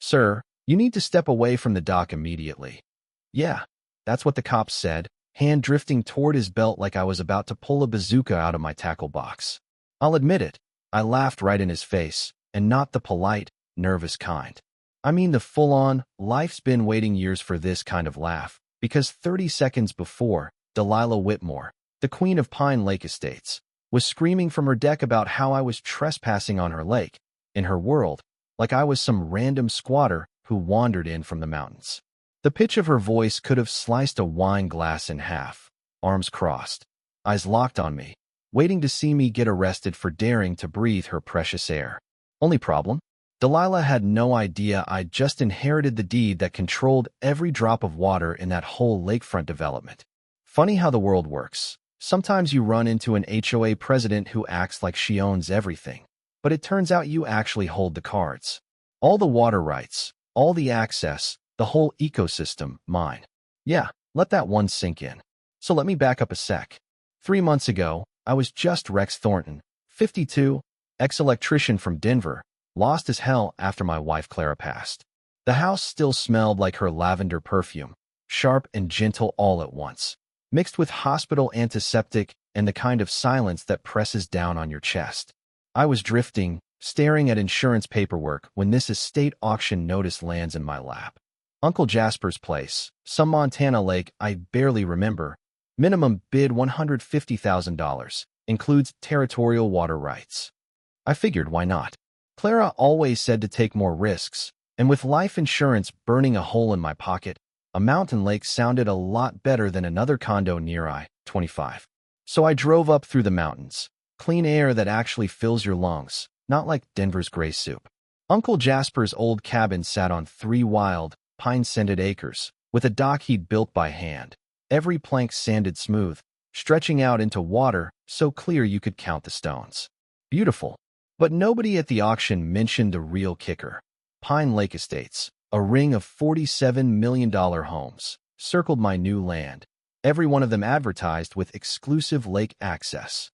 "Sir, you need to step away from the dock immediately." "Yeah, that's what the cops said," hand drifting toward his belt like I was about to pull a bazooka out of my tackle box. I'll admit it, I laughed right in his face, and not the polite, nervous kind. I mean the full-on, life's been waiting years for this kind of laugh, because 30 seconds before, Delilah Whitmore, the queen of Pine Lake Estates, was screaming from her deck about how I was trespassing on her lake, in her world, like I was some random squatter who wandered in from the mountains. The pitch of her voice could have sliced a wine glass in half, arms crossed, eyes locked on me, waiting to see me get arrested for daring to breathe her precious air. Only problem? Delilah had no idea I'd just inherited the deed that controlled every drop of water in that whole lakefront development. Funny how the world works. Sometimes you run into an HOA president who acts like she owns everything, but it turns out you actually hold the cards. All the water rights, all the access, the whole ecosystem, mine. Yeah, let that one sink in. So let me back up a sec. 3 months ago, I was just Rex Thornton, 52, ex-electrician from Denver, lost as hell after my wife Clara passed. The house still smelled like her lavender perfume, sharp and gentle all at once, mixed with hospital antiseptic and the kind of silence that presses down on your chest. I was drifting, staring at insurance paperwork when this estate auction notice lands in my lap. Uncle Jasper's place, some Montana lake I barely remember, minimum bid $150,000, includes territorial water rights. I figured why not? Clara always said to take more risks, and with life insurance burning a hole in my pocket, a mountain lake sounded a lot better than another condo near I-25. So I drove up through the mountains, clean air that actually fills your lungs, not like Denver's gray soup. Uncle Jasper's old cabin sat on 3 wild, pine-scented acres, with a dock he'd built by hand, every plank sanded smooth, stretching out into water so clear you could count the stones. Beautiful. But nobody at the auction mentioned the real kicker. Pine Lake Estates, a ring of $47 million homes, circled my new land, every one of them advertised with exclusive lake access.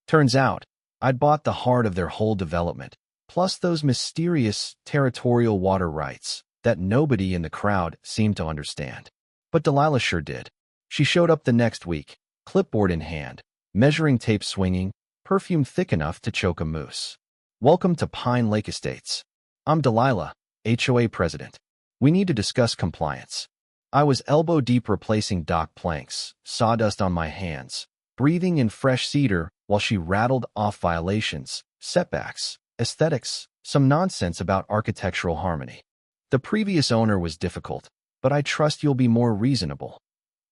Turns out, I'd bought the heart of their whole development, plus those mysterious territorial water rights that nobody in the crowd seemed to understand. But Delilah sure did. She showed up the next week, clipboard in hand, measuring tape swinging, perfume thick enough to choke a moose. "Welcome to Pine Lake Estates. I'm Delilah, HOA president. We need to discuss compliance." I was elbow-deep replacing dock planks, sawdust on my hands, breathing in fresh cedar while she rattled off violations, setbacks, aesthetics, some nonsense about architectural harmony. The previous owner was difficult, but I trust you'll be more reasonable.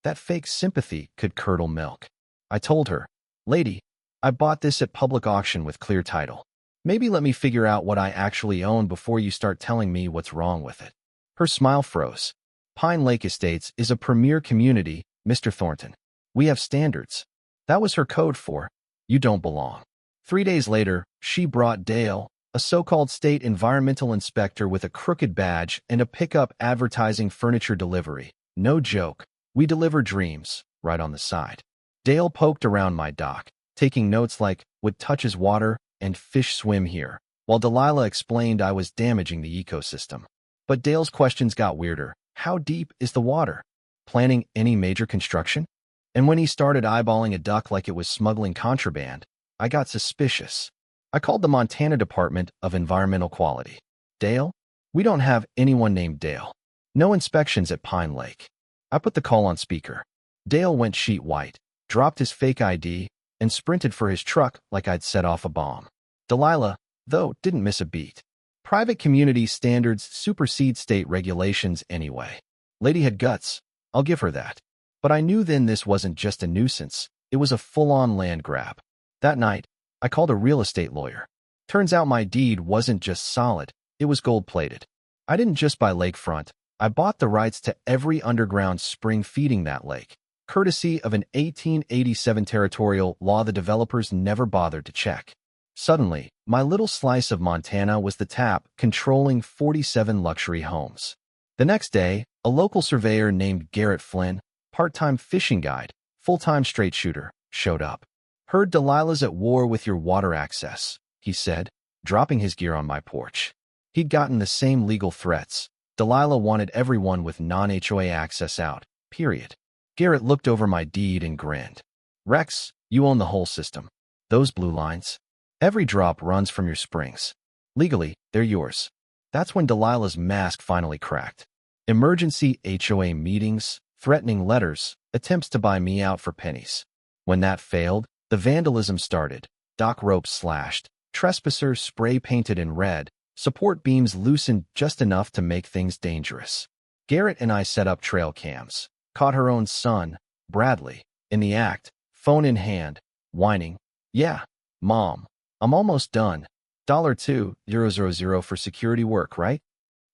That fake sympathy could curdle milk. I told her, "Lady, I bought this at public auction with clear title. Maybe let me figure out what I actually own before you start telling me what's wrong with it." Her smile froze. "Pine Lake Estates is a premier community, Mr. Thornton. We have standards." That was her code for, "You don't belong." 3 days later, she brought Dale, a so-called state environmental inspector with a crooked badge and a pickup advertising furniture delivery. No joke. "We deliver dreams," right on the side. Dale poked around my dock, taking notes like, "Wood touches water, and fish swim here," while Delilah explained I was damaging the ecosystem. But Dale's questions got weirder. How deep is the water? Planning any major construction? And when he started eyeballing a duck like it was smuggling contraband, I got suspicious. I called the Montana Department of Environmental Quality. "Dale? We don't have anyone named Dale. No inspections at Pine Lake." I put the call on speaker. Dale went sheet white, dropped his fake ID, and sprinted for his truck like I'd set off a bomb. Delilah, though, didn't miss a beat. Private community standards supersede state regulations anyway. Lady had guts, I'll give her that. But I knew then this wasn't just a nuisance, it was a full-on land grab. That night, I called a real estate lawyer. Turns out my deed wasn't just solid, it was gold-plated. I didn't just buy lakefront, I bought the rights to every underground spring feeding that lake, courtesy of an 1887 territorial law the developers never bothered to check. Suddenly, my little slice of Montana was the tap controlling 47 luxury homes. The next day, a local surveyor named Garrett Flynn, part-time fishing guide, full-time straight shooter, showed up. "Heard Delilah's at war with your water access," he said, dropping his gear on my porch. He'd gotten the same legal threats. Delilah wanted everyone with non-HOA access out, period. Garrett looked over my deed and grinned. Rex, you own the whole system. Those blue lines. Every drop runs from your springs. Legally, they're yours. That's when Delilah's mask finally cracked. Emergency HOA meetings, threatening letters, attempts to buy me out for pennies. When that failed, the vandalism started. Dock ropes slashed, trespassers spray painted in red, support beams loosened just enough to make things dangerous. Garrett and I set up trail cams, caught her own son, Bradley, in the act, phone in hand, whining, "Yeah, Mom, I'm almost done. $2,000 for security work, right?"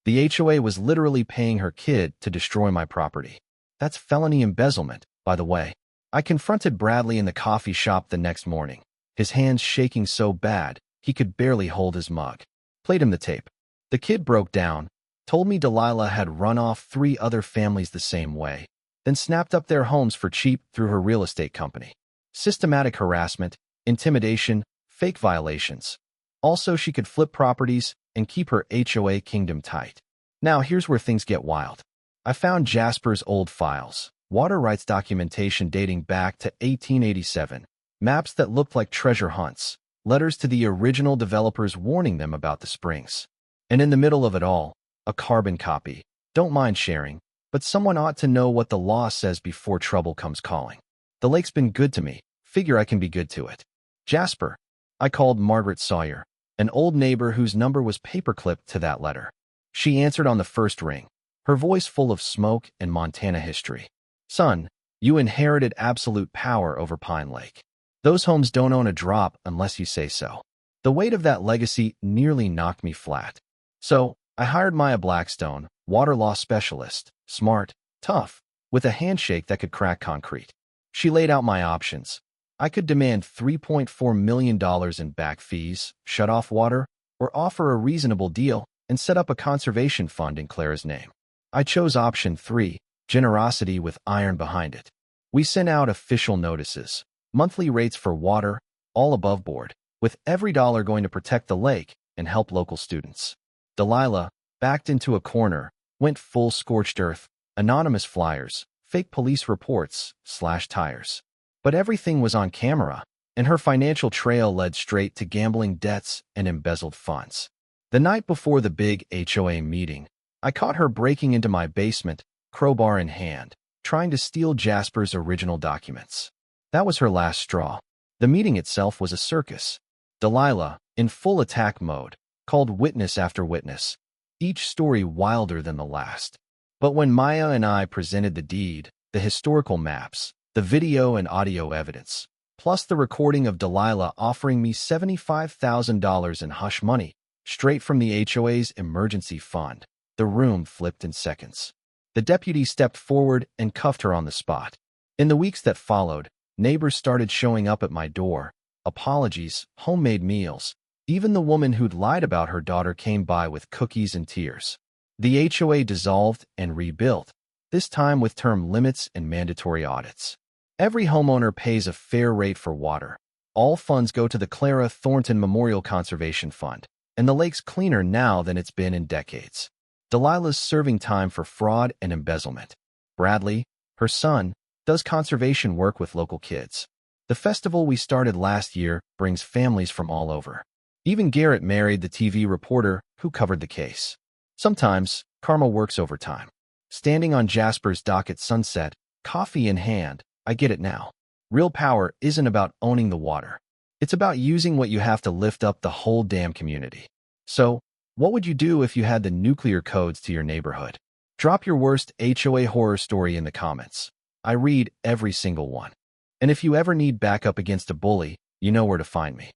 The HOA was literally paying her kid to destroy my property. That's felony embezzlement, by the way. I confronted Bradley in the coffee shop the next morning, his hands shaking so bad he could barely hold his mug. Played him the tape. The kid broke down, told me Delilah had run off 3 other families the same way, then snapped up their homes for cheap through her real estate company. Systematic harassment, intimidation, fake violations. Also, she could flip properties and keep her HOA kingdom tight. Now, here's where things get wild. I found Jasper's old files, water rights documentation dating back to 1887, maps that looked like treasure hunts, letters to the original developers warning them about the springs. And in the middle of it all, a carbon copy. Don't mind sharing, but someone ought to know what the law says before trouble comes calling. The lake's been good to me. Figure I can be good to it. Jasper. I called Margaret Sawyer, an old neighbor whose number was paperclipped to that letter. She answered on the first ring, her voice full of smoke and Montana history. "Son, you inherited absolute power over Pine Lake. Those homes don't own a drop unless you say so." The weight of that legacy nearly knocked me flat. So, I hired Maya Blackstone, water law specialist, smart, tough, with a handshake that could crack concrete. She laid out my options. I could demand $3.4 million in back fees, shut off water, or offer a reasonable deal and set up a conservation fund in Clara's name. I chose option 3, generosity with iron behind it. We sent out official notices, monthly rates for water, all above board, with every dollar going to protect the lake and help local students. Delilah, backed into a corner, went full scorched earth, anonymous flyers, fake police reports, slashed tires. But everything was on camera, and her financial trail led straight to gambling debts and embezzled funds. The night before the big HOA meeting, I caught her breaking into my basement, crowbar in hand, trying to steal Jasper's original documents. That was her last straw. The meeting itself was a circus. Delilah, in full attack mode, called witness after witness, each story wilder than the last. But when Maya and I presented the deed, the historical maps, the video and audio evidence, plus the recording of Delilah offering me $75,000 in hush money, straight from the HOA's emergency fund, the room flipped in seconds. The deputy stepped forward and cuffed her on the spot. In the weeks that followed, neighbors started showing up at my door. Apologies, homemade meals. Even the woman who'd lied about her daughter came by with cookies and tears. The HOA dissolved and rebuilt, this time with term limits and mandatory audits. Every homeowner pays a fair rate for water. All funds go to the Clara Thornton Memorial Conservation Fund, and the lake's cleaner now than it's been in decades. Delilah's serving time for fraud and embezzlement. Bradley, her son, does conservation work with local kids. The festival we started last year brings families from all over. Even Garrett married the TV reporter who covered the case. Sometimes, karma works overtime. Standing on Jasper's dock at sunset, coffee in hand, I get it now. Real power isn't about owning the water. It's about using what you have to lift up the whole damn community. So, what would you do if you had the nuclear codes to your neighborhood? Drop your worst HOA horror story in the comments. I read every single one. And if you ever need backup against a bully, you know where to find me.